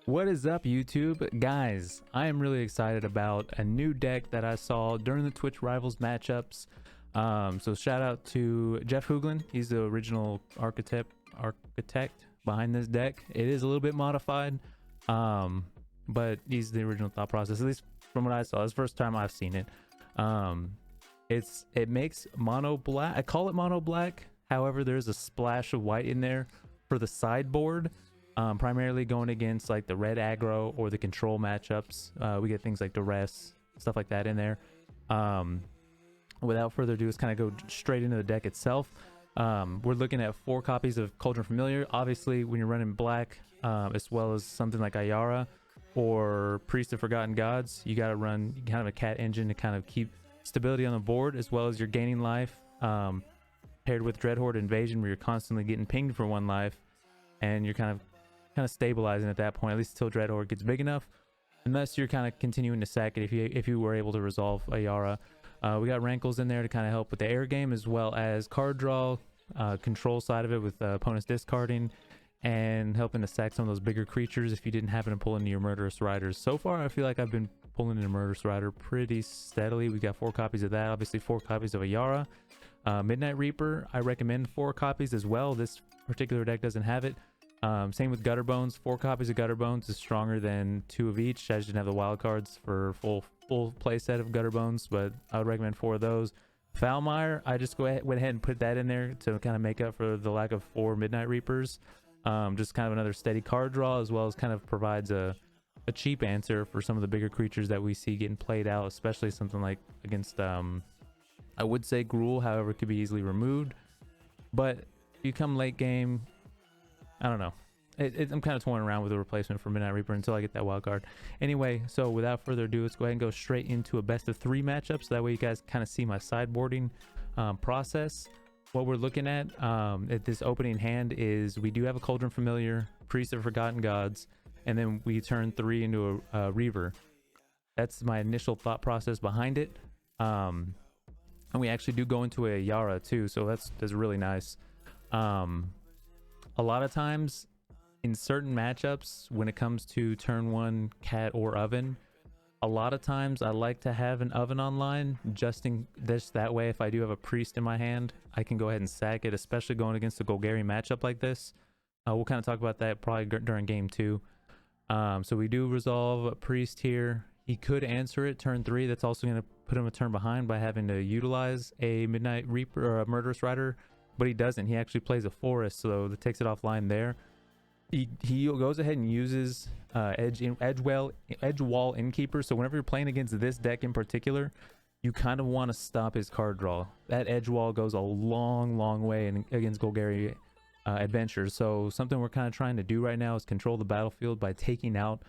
What is up, YouTube? Guys, I am really excited about a new deck that I saw during the Twitch Rivals matchups. So shout out to Jeff Hoogland. He's the original architect behind this deck. It is a little bit modified, but he's the original thought process, at least from what I saw. It's the first time I've seen it. It makes mono black. I call it mono black. However, there's a splash of white in there for the sideboard. Primarily going against like the red aggro or the control matchups. We get things like Duress, stuff like that in there. Without further ado, let's kind of go straight into the deck itself. We're looking at 4 copies of Cauldron Familiar. Obviously, when you're running black, as well as something like Ayara or Priest of Forgotten Gods, you got to run kind of a cat engine to kind of keep stability on the board, as well as you're gaining life. Paired with Dreadhorde Invasion, where you're constantly getting pinged for 1 life, and you're kind of stabilizing at that point, at least until Dreadhorde gets big enough, unless you're kind of continuing to sack it if you were able to resolve Ayara. We got Rankles in there to kind of help with the air game, as well as card draw, control side of it with opponents discarding and helping to sack some of those bigger creatures if you didn't happen to pull into your Murderous Riders. So far, I feel like I've been pulling in a Murderous Rider pretty steadily. We got 4 copies of that, obviously 4 copies of Ayara. Midnight Reaper, I recommend 4 copies as well. This particular deck doesn't have it. Same with Gutterbones. 4 copies of Gutterbones is stronger than 2 of each. I just didn't have the wild cards for full play set of Gutterbones, but I would recommend 4 of those. Foulmire, I just went ahead and put that in there to kind of make up for the lack of 4 Midnight Reapers. Just kind of another steady card draw, as well as kind of provides a cheap answer for some of the bigger creatures that we see getting played out, especially something like against I would say Gruul, however it could be easily removed. But if you come late game, I don't know. I'm kind of toying around with a replacement for Midnight Reaper until I get that wild card. Anyway, so without further ado, let's go ahead and go straight into a best of 3 matchup, so that way you guys kind of see my sideboarding process. What we're looking at this opening hand is we do have a Cauldron Familiar, Priest of Forgotten Gods, and then we turn 3 into a Reaver. That's my initial thought process behind it. And we actually do go into a Ayara too, so that's really nice. A lot of times in certain matchups, when it comes to turn 1 cat or oven, a lot of times I like to have an oven online, just that way if I do have a priest in my hand, I can go ahead and sack it, especially going against a Golgari matchup like this. We'll kind of talk about that probably during game 2. So we do resolve a priest here. He could answer it turn 3. That's also going to put him a turn behind by having to utilize a Midnight Reaper or a Murderous Rider, but he doesn't. He actually plays a forest, so that takes it offline there. He goes ahead and uses edge wall Innkeeper. So whenever you're playing against this deck in particular, you kind of want to stop his card draw. That edge wall goes a long way against Golgari adventures. So something we're kind of trying to do right now is control the battlefield by taking out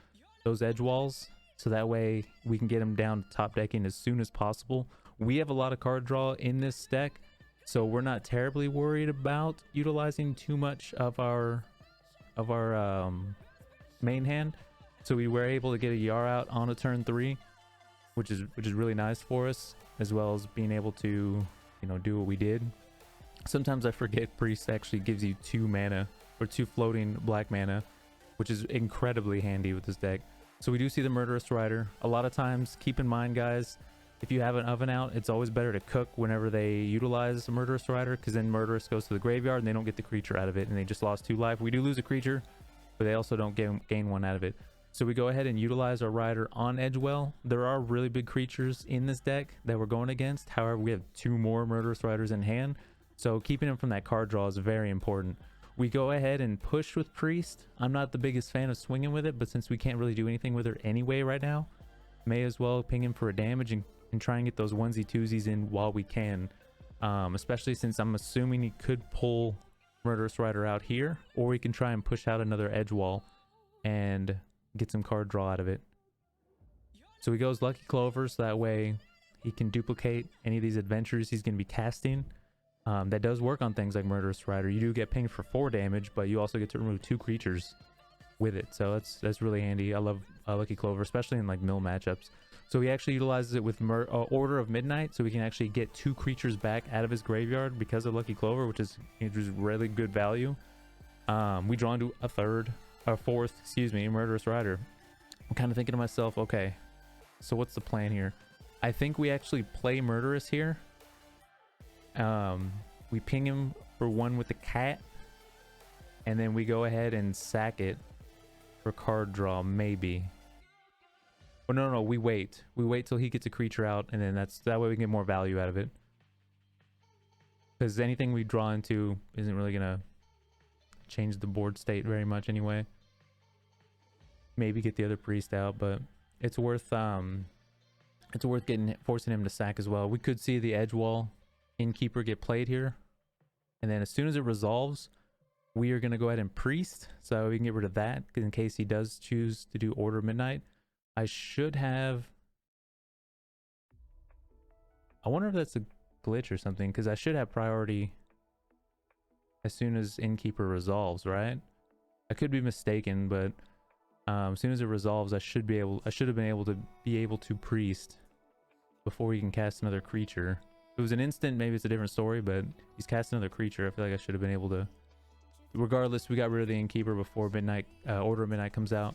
those edge walls, so that way we can get him down to top decking as soon as possible. We have a lot of card draw in this deck, so we're not terribly worried about utilizing too much of our main hand. So we were able to get a Ayara out on a turn 3, which is really nice for us, as well as being able to, you know, do what we did. Sometimes I forget Priest actually gives you 2 mana or 2 floating black mana, which is incredibly handy with this deck. So we do see the Murderous Rider. A lot of times, keep in mind, guys, if you have an oven out, it's always better to cook whenever they utilize a Murderous Rider, because then Murderous goes to the graveyard and they don't get the creature out of it, and they just lost 2 life. We do lose a creature, but they also don't gain 1 out of it. So we go ahead and utilize our Rider on Edgewell. There are really big creatures in this deck that we're going against. However, we have 2 more Murderous Riders in hand, so keeping them from that card draw is very important. We go ahead and push with Priest. I'm not the biggest fan of swinging with it, but since we can't really do anything with her anyway right now, may as well ping him for a damage and try and get those onesie twosies in while we can. Especially since I'm assuming he could pull Murderous Rider out here, or we can try and push out another edge wall and get some card draw out of it. So he goes Lucky Clover, so that way he can duplicate any of these adventures he's going to be casting. That does work on things like Murderous Rider. You do get pinged for 4 damage, but you also get to remove 2 creatures with it, so that's really handy. I love Lucky Clover, especially in like mill matchups. So he actually utilizes it with Order of Midnight, so we can actually get 2 creatures back out of his graveyard because of Lucky Clover, which is really good value. We draw into a 3rd. or fourth, excuse me, Murderous Rider. I'm kind of thinking to myself, okay, so what's the plan here? I think we actually play Murderous here. We ping him for one with the cat, and then we go ahead and sack it for card draw, maybe. Oh no, we wait. We wait till he gets a creature out, and then that way we can get more value out of it. Because anything we draw into isn't really gonna change the board state very much anyway. Maybe get the other priest out, but it's worth forcing him to sack as well. We could see the edge wall Innkeeper get played here, and then as soon as it resolves, we are gonna go ahead and priest, so we can get rid of that in case he does choose to do Order of Midnight. I should have. I wonder if that's a glitch or something, because I should have priority as soon as Innkeeper resolves, right? I could be mistaken, but as soon as it resolves, I should have been able to priest before he can cast another creature. If it was an instant, maybe it's a different story, but he's casting another creature. I feel like I should have been able to. Regardless, we got rid of the Innkeeper before midnight. Order of Midnight comes out.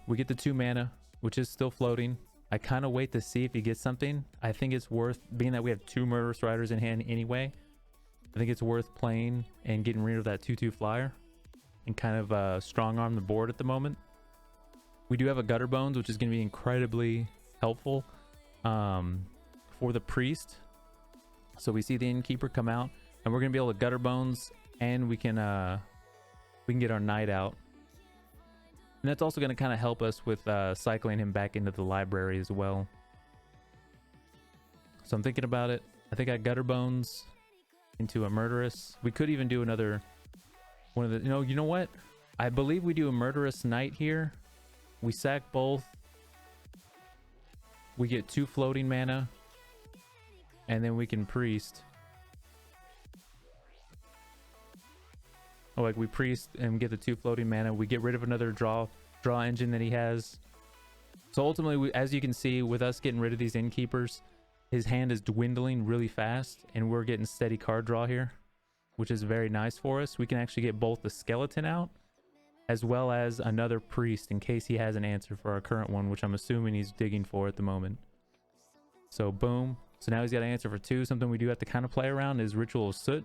We get the 2 mana, which is still floating. I kind of wait to see if he gets something. I think it's worth, being that we have 2 Murderous Riders in hand anyway, I think it's worth playing and getting rid of that 2/2 flyer and kind of strong arm the board at the moment. We do have a Gutterbones, which is going to be incredibly helpful for the priest. So we see the Innkeeper come out, and we're going to be able to Gutterbones, and we can get our Knight out. And that's also going to kind of help us with cycling him back into the library as well. So I'm thinking about it. I think I Gutterbones into a Murderous. We could even do another one of the... You know what? I believe we do a Murderous Knight here. We sack both. We get 2 floating mana. And then we can priest. Oh, like we priest and get the 2 floating mana. We get rid of another draw engine that he has. So ultimately, as you can see, with us getting rid of these Innkeepers, his hand is dwindling really fast, and we're getting steady card draw here, which is very nice for us. We can actually get both the skeleton out, as well as another priest in case he has an answer for our current one, which I'm assuming he's digging for at the moment. So boom. So now he's got an answer for 2. Something we do have to kind of play around is Ritual of Soot.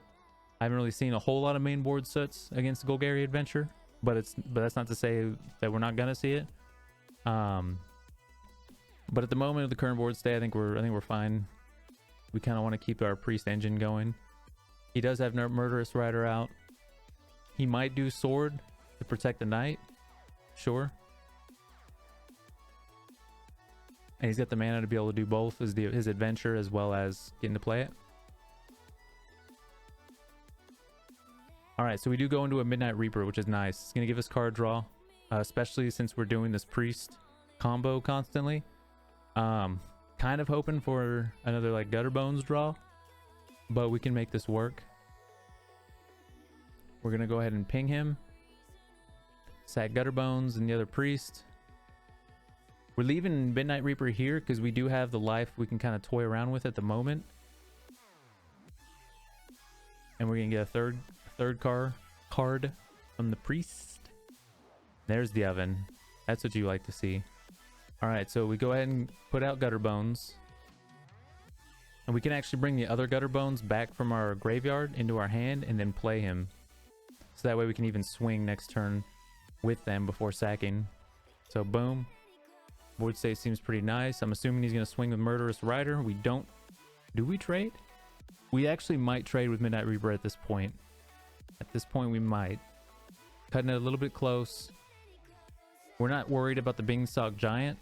I haven't really seen a whole lot of main board Soots against the Golgari Adventure, but that's not to say that we're not gonna see it. But at the moment of the current board state, I think we're fine. We kind of want to keep our priest engine going. He does have Murderous Rider out. He might do Sword to protect the Knight. Sure. And he's got the mana to be able to do both, as his adventure as well as getting to play it. Alright, so we do go into a Midnight Reaper, which is nice. It's going to give us card draw, especially since we're doing this priest combo constantly. Kind of hoping for another like Gutterbones draw, but we can make this work. We're going to go ahead and ping him. Sack Gutterbones and the other priest. We're leaving Midnight Reaper here because we do have the life we can kind of toy around with at the moment. And we're going to get a third card from the priest. There's the oven. That's what you like to see. Alright, so we go ahead and put out Gutterbones. And we can actually bring the other Gutterbones back from our graveyard into our hand and then play him. So that way we can even swing next turn with them before sacking. So boom. Board state seems pretty nice. I'm assuming he's going to swing with Murderous Rider. We don't... Do we trade? We actually might trade with Midnight Reaper at this point. At this point we might. Cutting it a little bit close. We're not worried about the Beanstalk Giant.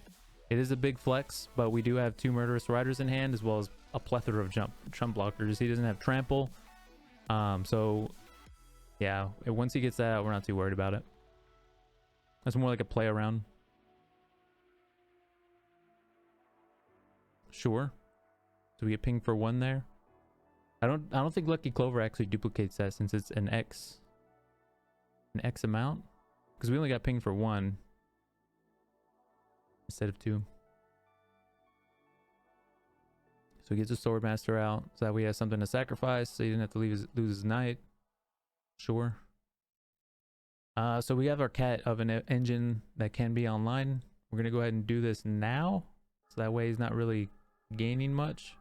It is a big flex, but we do have 2 Murderous Riders in hand, as well as a plethora of jump blockers. He doesn't have Trample. So yeah, once he gets that out, we're not too worried about it. That's more like a play around. Sure. So we get pinged for 1 there. I don't think Lucky Clover actually duplicates that, since it's an X amount, because we only got pinged for 1 instead of 2. So he gets a Swordmaster out, so that we have something to sacrifice, so he didn't have to lose his Knight. Sure. So we have our cat of an engine that can be online. We're gonna go ahead and do this now, so that way he's not really gaining much.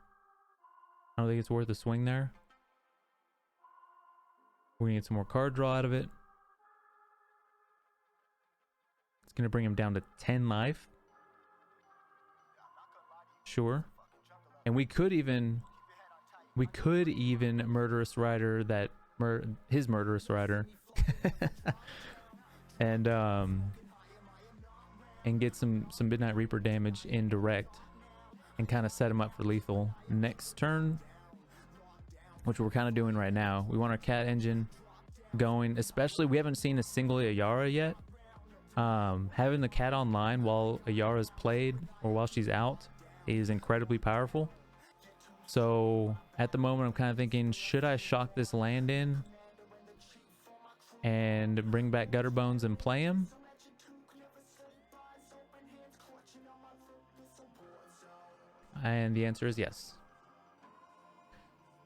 I don't think it's worth a swing there. We're gonna get some more card draw out of it. It's gonna bring him down to 10 life. Sure. And we could even Murderous Rider that his Murderous Rider and get some Midnight Reaper damage in direct and kind of set him up for lethal next turn, which we're kind of doing right now. We want our cat engine going, especially we haven't seen a single Ayara yet. Having the cat online while Ayara's played or while she's out is incredibly powerful. So at the moment I'm kind of thinking, should I shock this land in and bring back Gutterbones and play him? And the answer is yes.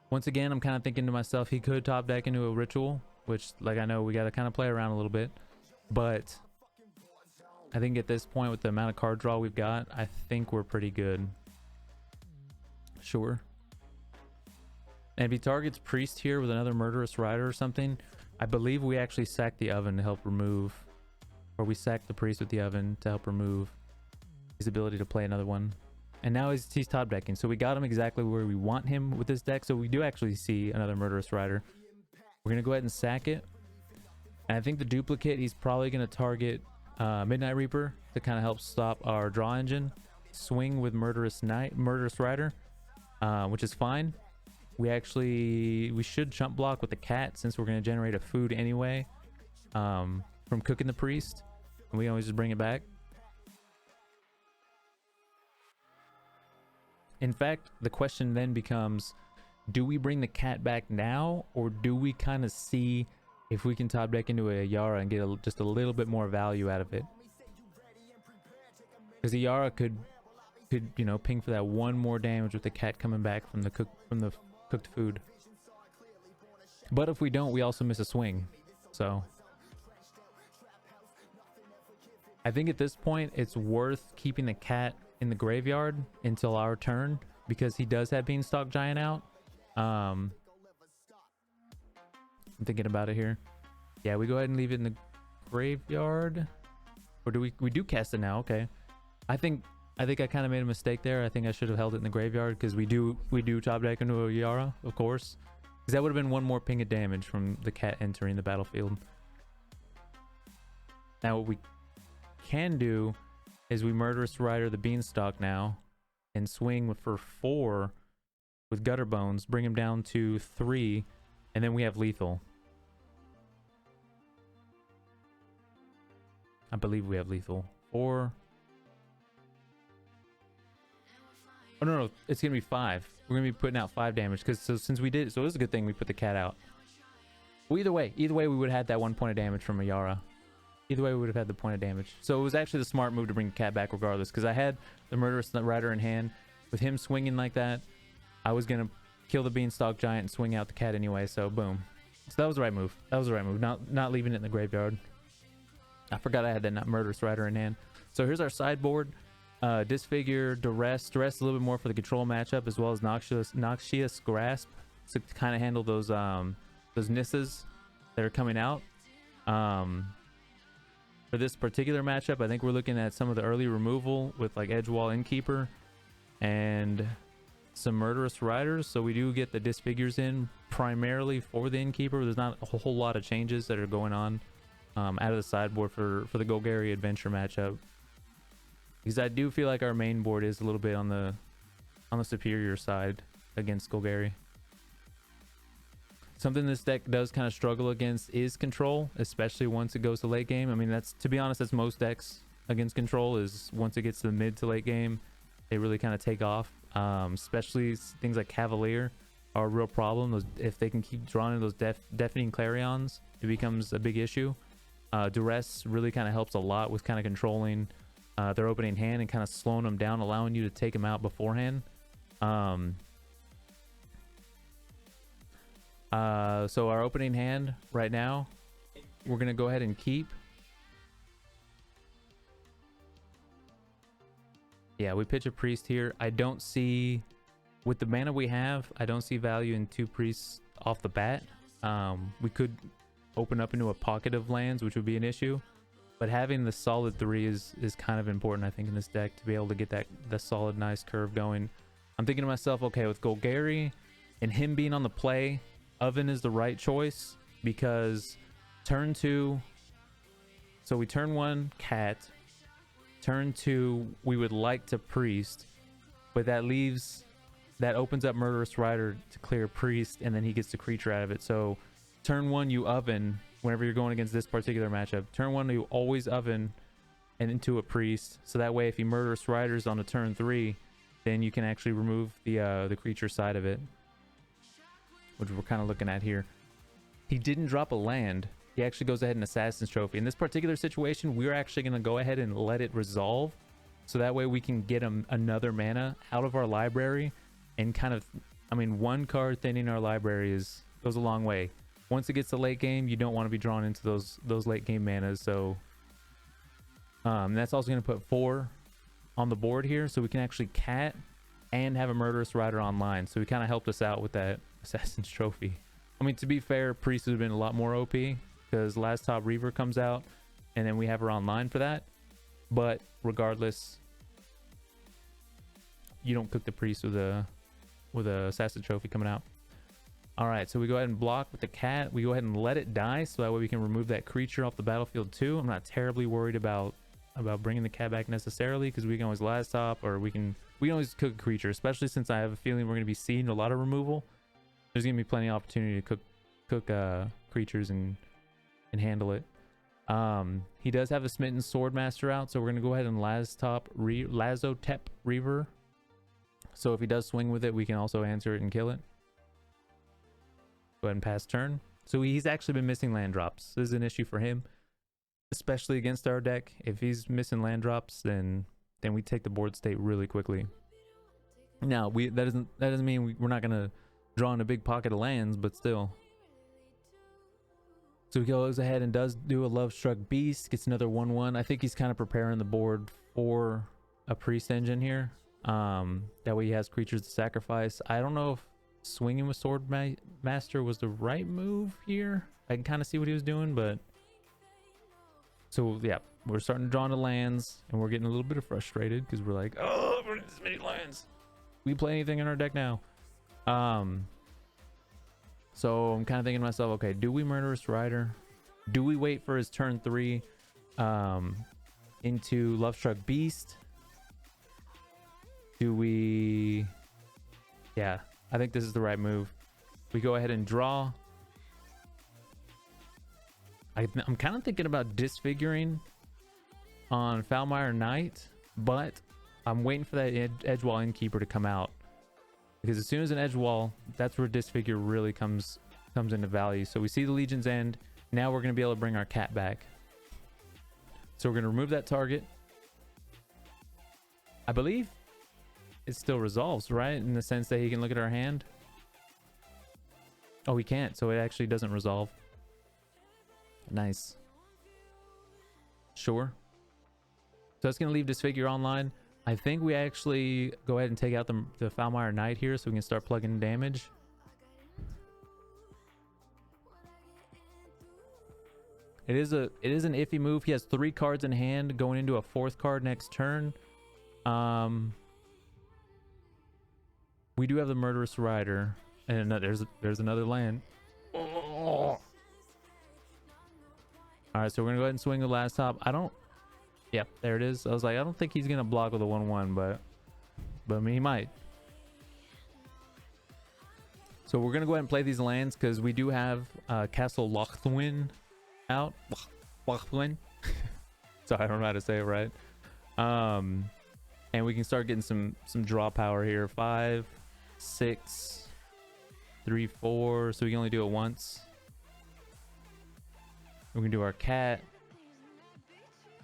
Once again, I'm kind of thinking to myself, he could top deck into a ritual, which, like, I know we got to kind of play around a little bit, but I think at this point with the amount of card draw we've got, I think we're pretty good. Sure. And if he targets Priest here with another Murderous Rider or something, I believe we actually sack the oven to help remove, or we sack the Priest with the oven to help remove his ability to play another one. And now he's top decking, so we got him exactly where we want him with this deck. So we do actually see another Murderous Rider. We're gonna go ahead and sack it, and I think the duplicate, he's probably gonna target Midnight Reaper to kind of help stop our draw engine. Swing with Murderous Rider, which is fine. We should chump block with the cat since we're gonna generate a food anyway from cooking the Priest, and we always just bring it back. In fact, the question then becomes, do we bring the cat back now, or do we kind of see if we can top deck into a Ayara and get just a little bit more value out of it? Because Ayara could you know, ping for that one more damage with the cat coming back from the cooked food. But if we don't, we also miss a swing. So I think at this point it's worth keeping the cat in the graveyard until our turn, because he does have Beanstalk Giant out. I'm thinking about it here. Yeah, we go ahead and leave it in the graveyard, or do we do cast it now? Okay, I think I kind of made a mistake there. I think I should have held it in the graveyard, because we do top deck into a Ayara, of course, because that would have been one more ping of damage from the cat entering the battlefield. Now what we can do is we Murderous Rider the Beanstalk now and swing for 4 with Gutterbones, bring him down to 3, and then we have lethal. I believe we have lethal. 4. Oh no, it's gonna be 5. We're gonna be putting out 5 damage, because since we did, so it was a good thing we put the cat out. Well, either way we would have had that 1 point of damage from Ayara. Either way, we would have had the point of damage. So it was actually the smart move to bring the cat back regardless, because I had the Murderous Rider in hand. With him swinging like that, I was going to kill the Beanstalk Giant and swing out the cat anyway, so boom. So that was the right move. That was the right move, not leaving it in the graveyard. I forgot I had that Murderous Rider in hand. So here's our sideboard. Disfigure, Duress. Duress a little bit more for the control matchup, as well as Noxious Grasp to kind of handle those Nisses that are coming out. For this particular matchup, I think we're looking at some of the early removal with like Edgewall Innkeeper and some Murderous Riders. So we do get the Disfigures in primarily for the Innkeeper. There's not a whole lot of changes that are going on out of the sideboard for the Golgari Adventure matchup, because I do feel like our main board is a little bit on the superior side against Golgari. Something this deck does kind of struggle against is control, especially once it goes to late game. I mean, to be honest, that's most decks against control, is once it gets to the mid to late game, they really kind of take off. Especially things like Cavalier are a real problem. If they can keep drawing those deafening Clarions, it becomes a big issue. Duress really kind of helps a lot with kind of controlling their opening hand and kind of slowing them down, allowing you to take them out beforehand. So our opening hand right now we're gonna go ahead and keep. Yeah, we pitch a priest here. I don't see, with the mana we have, I don't see value in 2 priests off the bat. We could open up into a pocket of lands, which would be an issue. But having the solid 3 is kind of important, I think, in this deck to be able to get the solid, nice curve going. I'm thinking to myself, okay, with Golgari and him being on the play, Oven is the right choice because turn 2, so we turn 1 Cat, turn 2 we would like to Priest, but that opens up Murderous Rider to clear Priest, and then he gets the creature out of it. So turn 1 you Oven whenever you're going against this particular matchup. Turn 1 you always Oven and into a Priest, so that way if he Murderous Riders on a turn 3, then you can actually remove the creature side of it, which we're kind of looking at here. He didn't drop a land. He actually goes ahead and Assassin's Trophy. In this particular situation, we're actually going to go ahead and let it resolve, so that way we can get him another mana out of our library and kind of, I mean, 1 card thinning our library goes a long way. Once it gets to late game, you don't want to be drawn into those late game manas. So that's also going to put 4 on the board here, so we can actually Cat and have a Murderous Rider online. So he kind of helped us out with that Assassin's Trophy. I mean, to be fair, Priest would have been a lot more OP because Lazotep Reaver comes out and then we have her online for that. But regardless, you don't cook the Priest with a Assassin's Trophy coming out. All right, so we go ahead and block with the Cat. We go ahead and let it die, so that way we can remove that creature off the battlefield too. I'm not terribly worried about bringing the Cat back necessarily, because we can always Lazotep, or we can always cook a creature, especially since I have a feeling we're going to be seeing a lot of removal. There's going to be plenty of opportunity to cook creatures and handle it. He does have a Smitten Swordmaster out, so we're going to go ahead and Lazotep Reaver. So if he does swing with it, we can also answer it and kill it. Go ahead and pass turn. So he's actually been missing land drops. This is an issue for him, especially against our deck. If he's missing land drops, then we take the board state really quickly. Now that doesn't mean we're not gonna draw in a big pocket of lands, but still. So he goes ahead and does do a Lovestruck Beast, gets another 1/1. I think he's kind of preparing the board for a Priest Engine here. That way he has creatures to sacrifice. I don't know if swinging with Sword Master was the right move here. I can kind of see what he was doing, but so yeah, we're starting to draw into lands, and we're getting a little bit frustrated because we're like, oh, we're in this many lands. We play anything in our deck now. So I'm kind of thinking to myself, okay, do we Murderous Rider? Do we wait for his turn 3 into Lovestruck Beast? Do we? Yeah, I think this is the right move. We go ahead and draw. I'm kind of thinking about disfiguring on Foulmire Knight, but I'm waiting for that Edgewall Innkeeper to come out, because as soon as an Edgewall, that's where Disfigure really comes into value. So we see the Legion's End. Now we're going to be able to bring our Cat back. So we're going to remove that target. I believe it still resolves, right? In the sense that he can look at our hand. Oh, he can't. So it actually doesn't resolve. Nice. Sure. So it's going to leave Disfigure online. I think we actually go ahead and take out the Foulmire Knight here, so we can start plugging damage. It is an iffy move. He has 3 cards in hand going into a 4th card next turn. We do have the Murderous Rider, and there's another land. Oh. All right, so we're gonna go ahead and swing the last top. Yep, there it is. I was like, I don't think he's gonna block with a 1/1, but I mean, he might. So we're gonna go ahead and play these lands because we do have Castle Locthwain out. Locthwain. Sorry, I don't know how to say it right. And we can start getting some draw power here. 5, 6, 3, 4. So we can only do it once. We can do our Cat.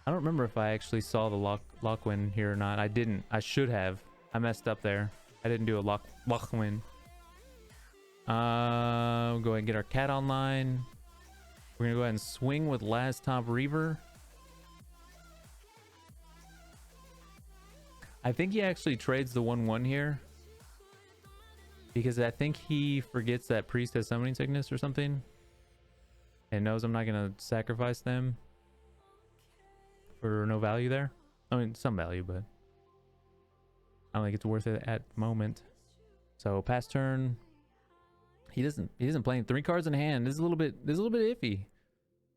I don't remember if I actually saw the Locthwain here or not. I didn't. I should have. I messed up there. I didn't do a Locthwain. We'll go ahead and get our Cat online. We're gonna go ahead and swing with Lazotep Reaver. I think he actually trades the 1/1 here, because I think he forgets that priest has summoning sickness or something, and knows I'm not gonna sacrifice them for no value there. I mean, some value, but I don't think it's worth it at the moment. So pass turn. He isn't playing 3 cards in hand. This is a little bit iffy.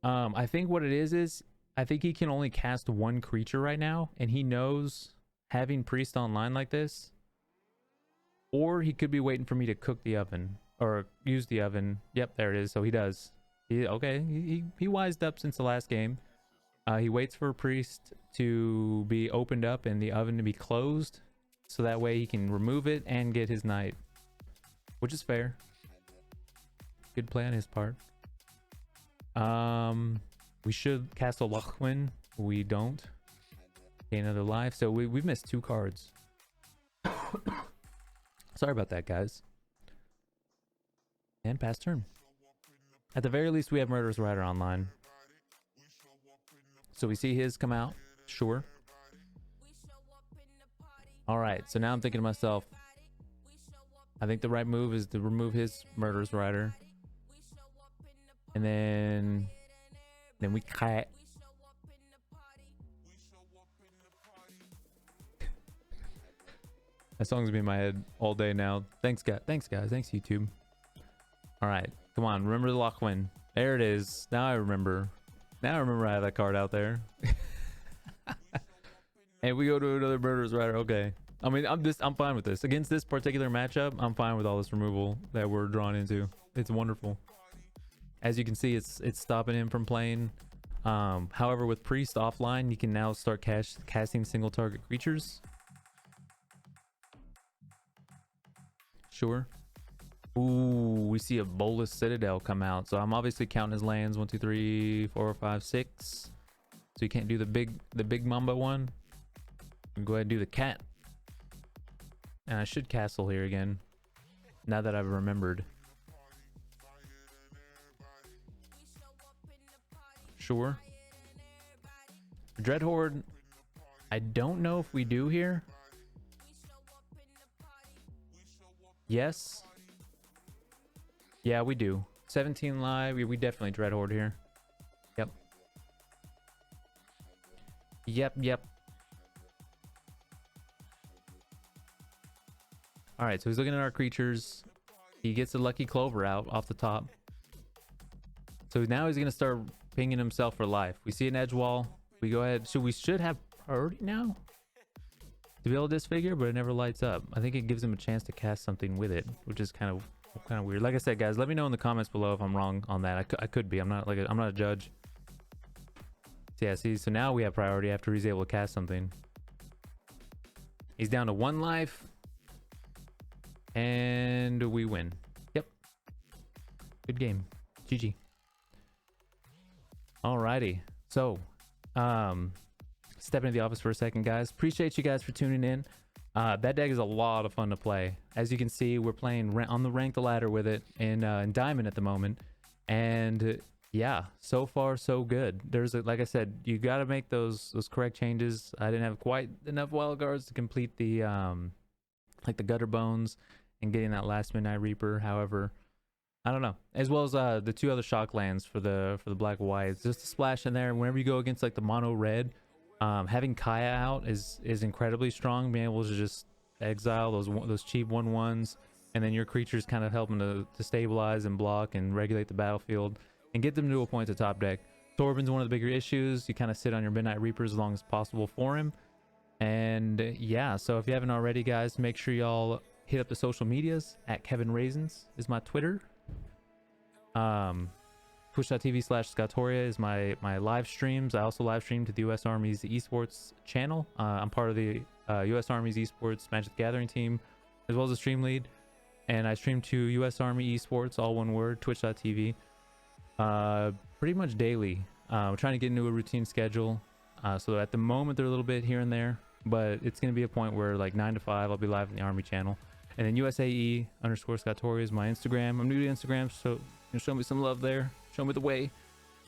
I think what it is I think he can only cast 1 creature right now, and he knows having priest online like this, or he could be waiting for me to cook the oven or use the oven. Yep, there it is. So he does. He wised up since the last game. He waits for a priest to be opened up and the oven to be closed, so that way he can remove it and get his knight, which is fair. Good play on his part. We should Castle Locthwain. We don't. Gain another life. So we've missed 2 cards. Sorry about that, guys. And pass turn. At the very least, we have Murderous Rider online. So we see his come out. Sure. Alright, so now I'm thinking to myself, I think the right move is to remove his Murderous Rider. And then we cut. That song's been in my head all day now. Thanks guys. Thanks YouTube. All right, come on, remember the Locthwain. There it is. Now I remember I have that card out there. And we go to another Murderous Rider. Okay, I mean, I'm fine with this. Against this particular matchup, I'm fine with all this removal that we're drawn into. It's wonderful. As you can see, it's stopping him from playing. However, with priest offline, you can now start casting single target creatures. Sure. Ooh, we see a Bolus Citadel come out. So I'm obviously counting his lands. 1, 2, 3, 4, 5, 6. So you can't do the big Mamba one. Go ahead and do the cat. And I should castle here again, now that I've remembered. Sure. Dreadhorde, I don't know if we do here. Yes. Yeah, we do. 17 live. We definitely Dreadhorde here. Yep. Yep. Alright, so he's looking at our creatures. He gets a Lucky Clover out off the top. So now he's going to start pinging himself for life. We see an edge wall. We go ahead. So we should have priority now to be able to disfigure, but it never lights up. I think it gives him a chance to cast something with it, which is kind of weird. Like I said, guys, let me know in the comments below if I'm wrong on that. I could be. I'm not a judge. So yeah, see, so now we have priority after he's able to cast something. He's down to 1 life. And we win. Yep. Good game. GG. Alrighty. So, step into the office for a second, guys. Appreciate you guys for tuning in. That deck is a lot of fun to play. As you can see, we're playing on the Rank the Ladder with it in Diamond at the moment. And yeah, so far so good. Like I said, you got to make those correct changes. I didn't have quite enough wild cards to complete the like the Gutterbones and getting that last Midnight Reaper. However, I don't know. As well as the 2 other shock lands for the black whites. Just a splash in there. Whenever you go against like the mono red, having Kaya out is incredibly strong. Being able to just exile those cheap 1/1s, and then your creatures kind of helping to stabilize and block and regulate the battlefield and get them to a point to top deck. Thorben's one of the bigger issues. You kind of sit on your Midnight Reapers as long as possible for him. And yeah, so if you haven't already, guys, make sure y'all hit up the social medias. At Kevin Raisins is my Twitter. Twitch.tv/Scottoria is my live streams. I also live stream to the US Army's esports channel. I'm part of the US Army's esports Magic the Gathering team, as well as a stream lead. And I stream to US Army esports, all one word, twitch.tv, pretty much daily. We're trying to get into a routine schedule. So at the moment, they're a little bit here and there, but it's going to be a point where like 9 to 5, I'll be live in the Army channel. And then USAE_Scottoria is my Instagram. I'm new to Instagram, so you know, show me some love there. Show me the way.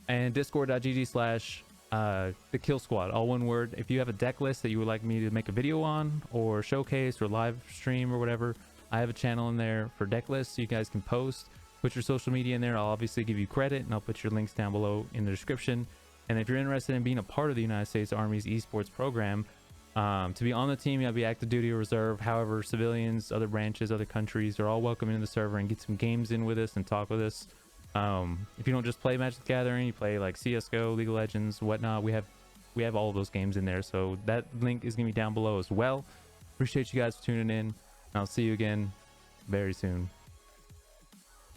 and discord.gg/ the kill squad, all one word. If you have a deck list that you would like me to make a video on or showcase or live stream or whatever, I have a channel in there for deck lists, so you guys can post, put your social media in there. I'll obviously give you credit, and I'll put your links down below in the description. And if you're interested in being a part of the United States Army's esports program, to be on the team, you gotta be active duty or reserve. However, civilians, other branches, other countries are all welcome into the server and get some games in with us and talk with us. If you don't just play Magic the Gathering, you play like CSGO, League of Legends, whatnot, we have all of those games in there. So that link is gonna be down below as well. Appreciate you guys for tuning in. I'll see you again very soon.